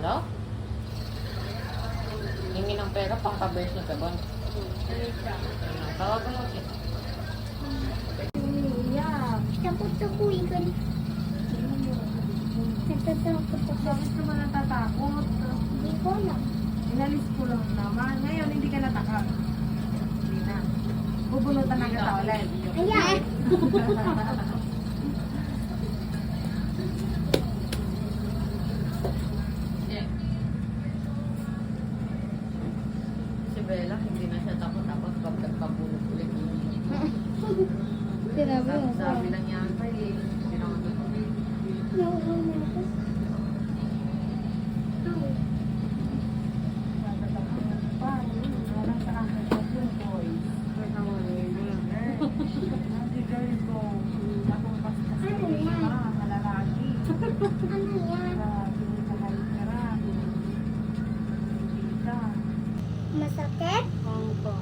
daw? Hingi ng pera pang ka-verse ni Kabon. Tawagan mo siya. Umiiyak. Takot ako ikan. Natatakot ako. Bakit ka ba natatakot? Hindi ko alam. Inalis ko lang naman. Ngayon, hindi ka natakot. Hindi na. Bubunutan na kita ulit. Ayan. Si Bella, hindi na siya takot-takot pag nagpabulot ulit. Sinabi mo. Sabi lang niya, ay, sinakot ako. Nauuna ako. Natatakot pa. Walang nakakatakot yung boys. Hindi girl ko. Akong paspas ko. Ano yan? Malalaki. Ano yan? Masakit? Opo.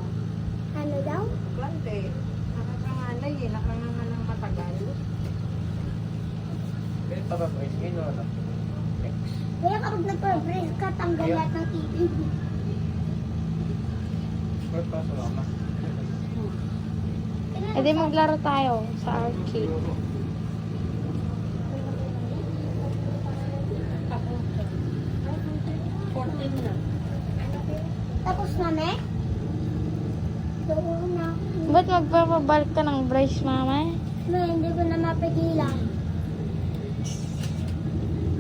Ano daw? Klante. Nakakangalay eh. Nakangangalang matagal. Pwede pa ba po yun o ano? Next. Kaya kapag nag-progress ka, tanggal lahat ng ipin. Pwede pa sa mama. E di maglaro tayo sa arcade. Tapos na, me? Doon na. Ba't magpapabalik ka ng brace, mama? Me, hindi ko na mapigilan.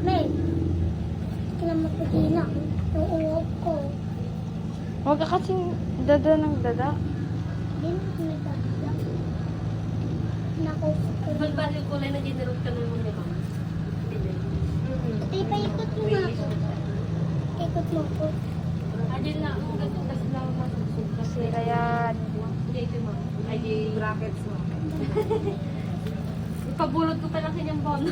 Me, hindi ko na mapigilan. Yung uwag ko. Huwag ka kasing dada ng dada. Hindi na ko nagdadala. Naku. Ba't ba yung kulay na ginirot ka naman ni Mama? Ate, paikot mo na ako. Ikot mo po. Adyan lang, ang ganito kasi lang masusog. Kasi, Kaya, hindi ito Mama. Ay, di, Brackets mo. ipabulot ko pa lang kanyang bono.